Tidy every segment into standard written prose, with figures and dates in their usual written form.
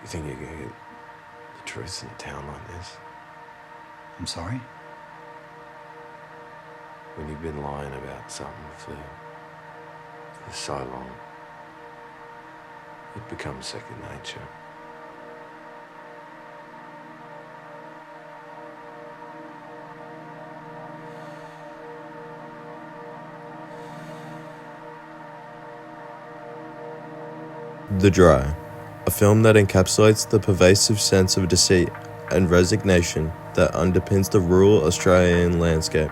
You think you can get the truth in a town like this? I'm sorry? When you've been lying about something for so long, it becomes second nature. The Dry, a film that encapsulates the pervasive sense of deceit and resignation that underpins the rural Australian landscape.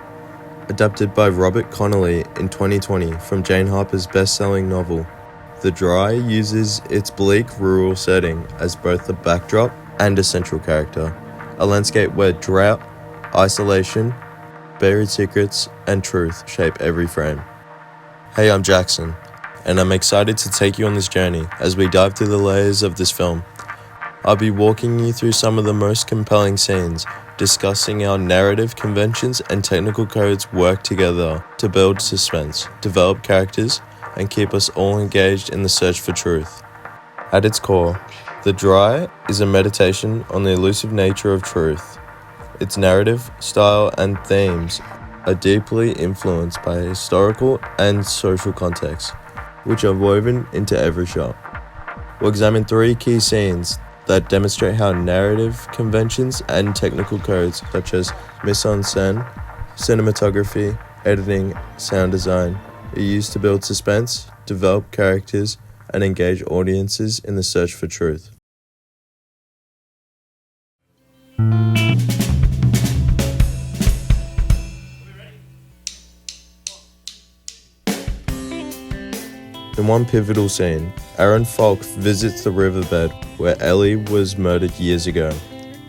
Adapted by Robert Connelly in 2020 from Jane Harper's best-selling novel, The Dry uses its bleak rural setting as both a backdrop and a central character, a landscape where drought, isolation, buried secrets, and truth shape every frame. Hey, I'm Jackson, and I'm excited to take you on this journey as we dive through the layers of this film. I'll be walking you through some of the most compelling scenes, discussing how narrative conventions and technical codes work together to build suspense, develop characters, and keep us all engaged in the search for truth. At its core, The Dry is a meditation on the elusive nature of truth. Its narrative, style, and themes are deeply influenced by historical and social contexts, which are woven into every shot. We'll examine 3 key scenes that demonstrate how narrative conventions and technical codes such as mise-en-scène, cinematography, editing, sound design are used to build suspense, develop characters, and engage audiences in the search for truth. In one pivotal scene, Aaron Falk visits the riverbed where Ellie was murdered years ago.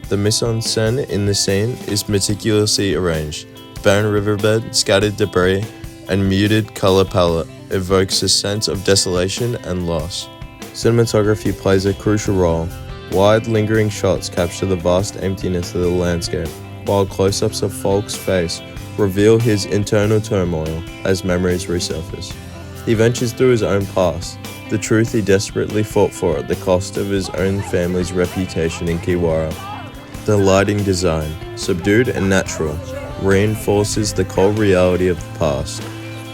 The mise-en-scène in the scene is meticulously arranged. Barren riverbed, scattered debris, and muted color palette evokes a sense of desolation and loss. Cinematography plays a crucial role. Wide, lingering shots capture the vast emptiness of the landscape, while close-ups of Falk's face reveal his internal turmoil as memories resurface. He ventures through his own past, the truth he desperately fought for at the cost of his own family's reputation in Kiwara. The lighting design, subdued and natural, reinforces the cold reality of the past,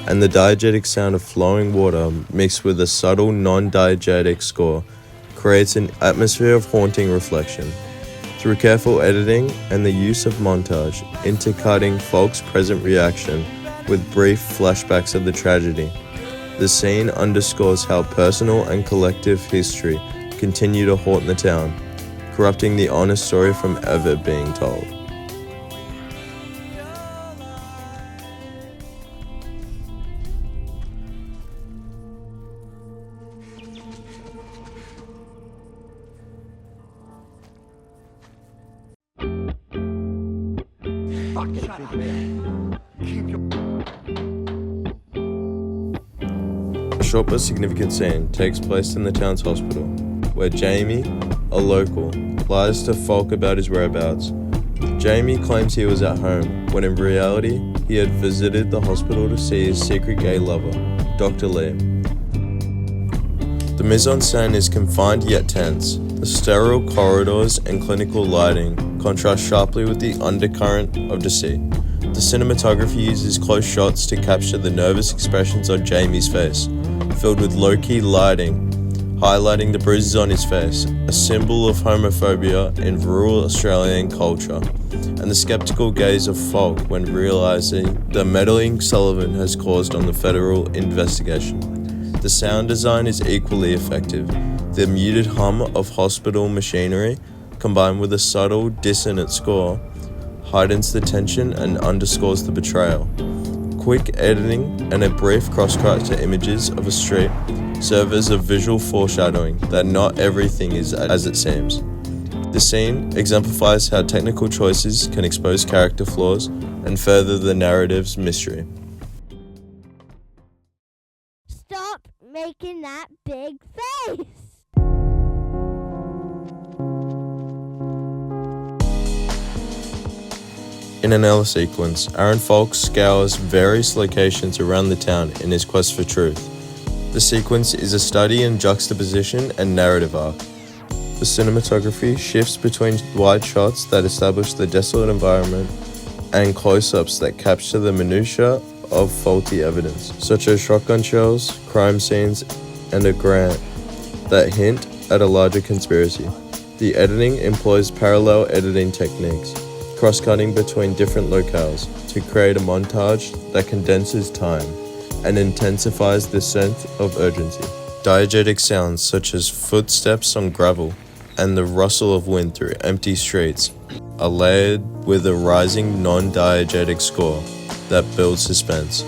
and the diegetic sound of flowing water mixed with a subtle non-diegetic score creates an atmosphere of haunting reflection. Through careful editing and the use of montage, intercutting Falk's present reaction with brief flashbacks of the tragedy, the scene underscores how personal and collective history continue to haunt the town, corrupting the honest story from ever being told. A short but significant scene takes place in the town's hospital, where Jamie, a local, lies to Falk about his whereabouts. Jamie claims he was at home, when in reality, he had visited the hospital to see his secret gay lover, Dr. Lee. The mise-en-scène is confined yet tense. The sterile corridors and clinical lighting contrast sharply with the undercurrent of deceit. The cinematography uses close shots to capture the nervous expressions on Jamie's face, filled with low-key lighting, highlighting the bruises on his face, a symbol of homophobia in rural Australian culture, and the skeptical gaze of Falk when realizing the meddling Sullivan has caused on the federal investigation. The sound design is equally effective. The muted hum of hospital machinery, combined with a subtle, dissonant score, heightens the tension and underscores the betrayal. Quick editing and a brief cross-cut to images of a street serve as a visual foreshadowing that not everything is as it seems. The scene exemplifies how technical choices can expose character flaws and further the narrative's mystery. Stop making that big face! In an early sequence, Aaron Falk scours various locations around the town in his quest for truth. The sequence is a study in juxtaposition and narrative arc. The The cinematography shifts between wide shots that establish the desolate environment and close-ups that capture the minutiae of faulty evidence, such as shotgun shells, crime scenes, and a grant that hint at a larger conspiracy. The editing employs parallel editing techniques, cross-cutting between different locales to create a montage that condenses time and intensifies the sense of urgency. Diegetic sounds such as footsteps on gravel and the rustle of wind through empty streets are layered with a rising non-diegetic score that builds suspense.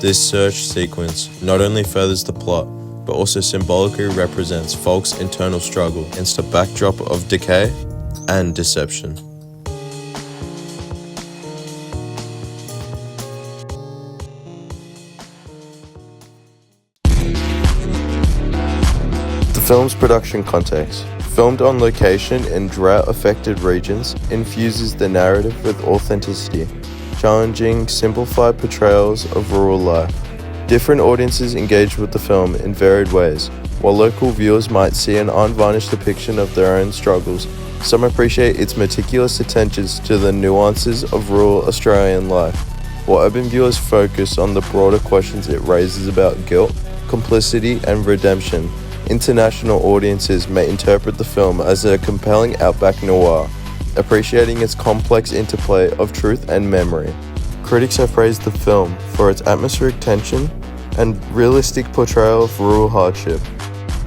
This search sequence not only furthers the plot, but also symbolically represents Falk's internal struggle against a backdrop of decay and deception. The film's production context, filmed on location in drought-affected regions, infuses the narrative with authenticity, challenging simplified portrayals of rural life. Different audiences engage with the film in varied ways. While local viewers might see an unvarnished depiction of their own struggles, some appreciate its meticulous attentions to the nuances of rural Australian life, while urban viewers focus on the broader questions it raises about guilt, complicity, and redemption. International audiences may interpret the film as a compelling Outback noir, appreciating its complex interplay of truth and memory. Critics have praised the film for its atmospheric tension and realistic portrayal of rural hardship,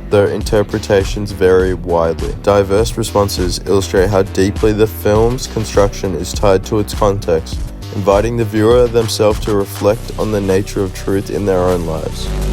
though interpretations vary widely. Diverse responses illustrate how deeply the film's construction is tied to its context, inviting the viewer themselves to reflect on the nature of truth in their own lives.